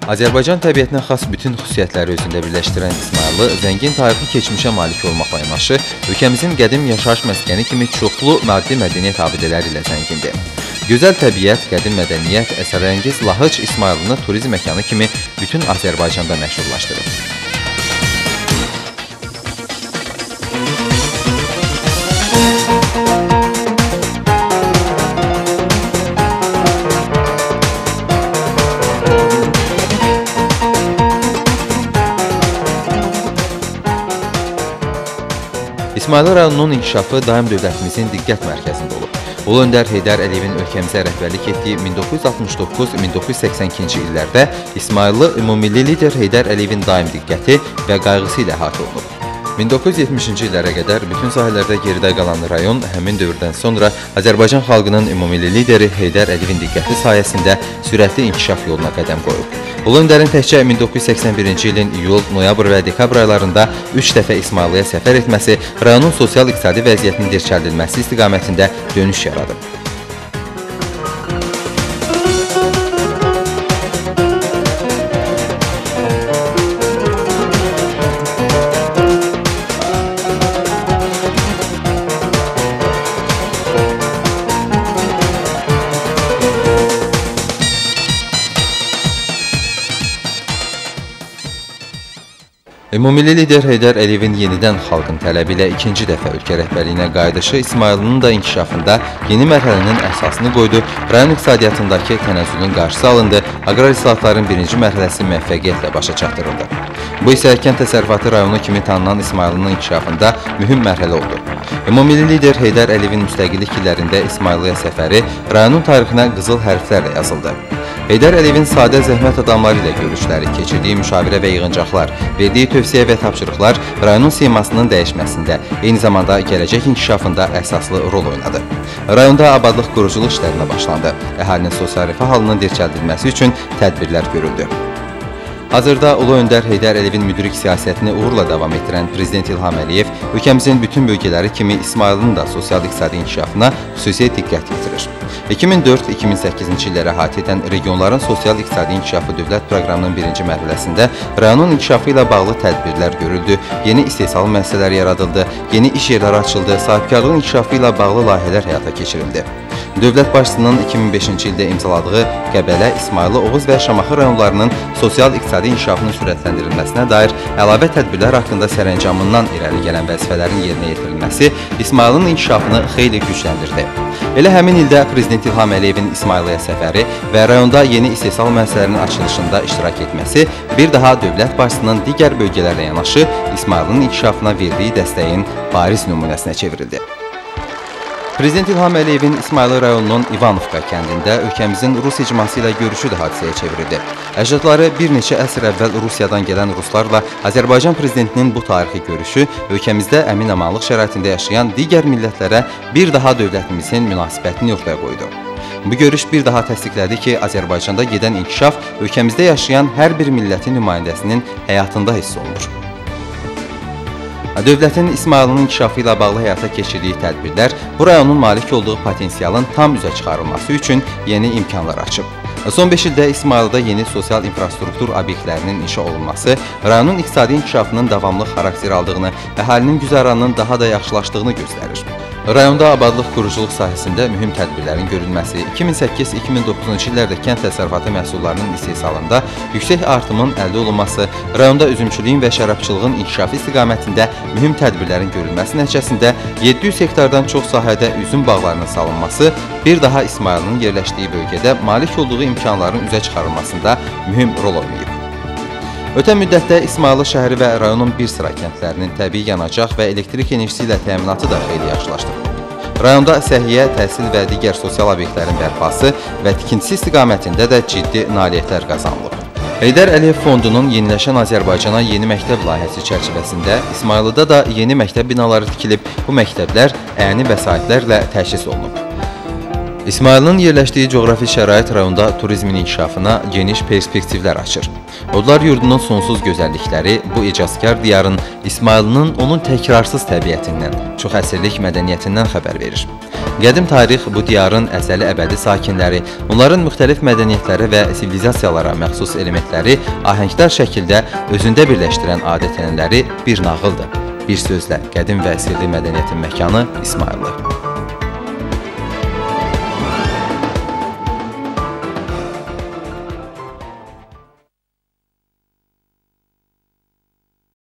Azərbaycan təbiətinə xas bütün xüsusiyyətləri özündə birləşdirən İsmayıllı, zəngin tarixi keçmişə malik olmaqla yanaşı, ölkəmizin qədim yaşayış məskəni kimi çoxlu maddi mədəniyyət abidələri ilə zəngindir. Gözəl təbiət, qədim mədəniyyət, əsrarəngiz Lahıc İsmayıllını turizm məkanı kimi bütün Azərbaycanda məşhurlaşdırıb. İsmayıllı rayonunun inkişafı daim dövlətimizin diqqət mərkəzində olub. Ulu Öndər Heydər Əliyevin ölkəmizə rəhbərlik etdiyi 1969-1982-ci illərdə İsmayıllı ümumilli lider Heydər Əliyevin daim diqqəti və qayğısı ilə əhatə olunub. 1970-ci illərə qədər bütün sahələrdə geridə qalan rayon həmin dövrdən sonra Azərbaycan xalqının ümumilli lideri Heydər Əliyevin diqqəti sayəsində sürətli inkişaf yoluna qədəm qoyub. Ulu Öndərin təkcə 1981-ci ilin iyul, noyabr və dekabr aylarında 3 dəfə İsmayıllıya səfər etməsi rayonun sosial-iqtisadi vəziyyətinin dirçəldilməsi istiqamətində dönüş yaradıb. Ümumilli lider Heydər Əliyevin yenidən xalqın tələbi ilə ikinci dəfə ölkə rəhbərliyinə qayıdışı İsmayıllının da inkişafında yeni mərhələnin əsasını qoydu, rayon iqtisadiyyatındakı tənəzzülün qarşısı alındı, aqrar islahatların birinci mərhələsi müvəffəqiyyətlə başa çatdırıldı. Bu isə kənd təsərrüfatı rayonu kimi tanınan İsmayıllının inkişafında mühüm mərhələ oldu. Ümumilli lider Heydər Əliyevin müstəqillik illərində İsmayıllıya səfəri rayonun tarixinə qızıl hərflərlə yazıldı. Heydər Əliyevin sadə zəhmət adamları ilə görüşləri, keçirdiyi müşavirə və yığıncaqlar, verdiyi tövsiyə və tapşırıqlar rayonun simasının dəyişməsində, eyni zamanda gələcək inkişafında əsaslı rol oynadı. Rayonda abadlıq quruculuq işlərinə başlandı. Əhalinin sosial rifah halının dirçəldilməsi üçün tədbirlər görüldü. Hazırda Ulu Öndər Heydər Əliyevin müdrik siyasətini uğurla davam etdirən Prezident İlham Əliyev ölkəmizin bütün bölgələri kimi İsmayıllının da sosial-iqtisadi inkişafına xüsusi diqqət yetirir. 2004-2008-ci illəri əhatə edən regionların sosial-iqtisadi inkişafı dövlət proqramının birinci mərhələsində rayonun inkişafı ilə bağlı tədbirlər görüldü, yeni istehsal müəssisələri yaradıldı, yeni iş yerləri açıldı, sahibkarlığın inkişafı ilə bağlı layihələr həyata keçirildi. Dövlət başçısının 2005-ci ildə imzaladığı Qəbələ, İsmayıllı, Oğuz və Şamaxı rayonlarının sosial-iqtisadi inkişafının sürətləndirilməsinə dair əlavə tədbirlər haqqında sərəncamından irəli gələn vəzifələrin yerinə yetirilməsi İsmayıllının inkişafını xeyli gücləndirdi. Elə həmin ildə Prezident İlham Əliyevin İsmayıllıya səfəri və rayonda yeni istehsal müəssisələrinin açılışında iştirak etməsi bir daha dövlət başçısının digər bölgələrlə yanaşı İsmayıllının inkişafına verdiyi dəstəyin bariz nümunəsinə çevrildi. Prezident İlham Əliyevin İsmayıllı rayonunun İvanovka kəndində ölkəmizin Rus icması ilə görüşü də hadisəyə çevrildi. Əcdadları bir neçə əsr əvvəl Rusiyadan gələn ruslarla Azərbaycan prezidentinin bu tarixi görüşü ölkəmizdə əmin-amanlıq şəraitində yaşayan digər millətlərə bir daha dövlətimizin münasibətini ortaya qoydu. Bu görüş bir daha təsdiqlədi ki, Azərbaycanda gedən inkişaf ölkəmizdə yaşayan hər bir millətin nümayəndəsinin həyatında hiss olunur. Dövlətin İsmayıllının inkişafı ilə bağlı həyata keçirdiyi tədbirlər bu rayonun malik olduğu potensialın tam üzə çıxarılması üçün yeni imkanlar açıb. Son 5 ildə İsmayıllıda yeni sosial infrastruktur obyektlərinin inşa olunması rayonun iqtisadi inkişafının davamlı xarakter aldığını, əhalinin güzəranının daha da yaxşılaşdığını göstərir. Rayonda abadlıq quruculuq sahəsində mühüm tədbirlərin görülməsi, 2008-2009-cu illərdə kənd təsərrüfatı məhsullarının istehsalında yüksək artımın əldə olunması, rayonda üzümçülüyün və şərabçılığın inkişafı istiqamətində mühüm tədbirlərin görülməsi nəticəsində 700 hektardan çox sahədə üzüm bağlarının salınması bir daha İsmayıllının yerləşdiyi bölgədə malik olduğu imkanların üzə çıxarılmasında mühüm rol oynayıb. Ötən müddətdə İsmayıllı şəhəri və rayonun bir sıra kəndlərinin təbii yanacaq və elektrik enerjisi ilə təminatı da xeyli yaxşılaşdırılıb. Rayonda səhiyyə, təhsil və digər sosial obyektlərin bərpası və tikintisi istiqamətində də ciddi nailiyyətlər qazanılıb. Heydər Əliyev Fondunun Yeniləşən Azərbaycana yeni məktəb layihəsi çərçivəsində İsmayıllıda da yeni məktəb binaları tikilib, bu məktəblər əyani vəsaitlərlə təşkil olunub. İsmayıllının yerləşdiyi coğrafi şərait rayonda turizmin inkişafına geniş perspektivlər açır. Odlar yurdunun sonsuz gözəllikləri bu icazkar diyarın İsmayıllının onun təkrarsız təbiətindən, çox əsrlik mədəniyyətindən xəbər verir. Qədim tarix bu diyarın əzəli əbədi sakinləri, onların müxtəlif mədəniyyətlərə və sivilizasiyalara məxsus elementləri ahəngdar şəkildə özündə birləşdirən adət-ənənələri bir nağıldır. Bir sözlə, qədim və sirli mədəniyyətin məkanı İsmayıllı.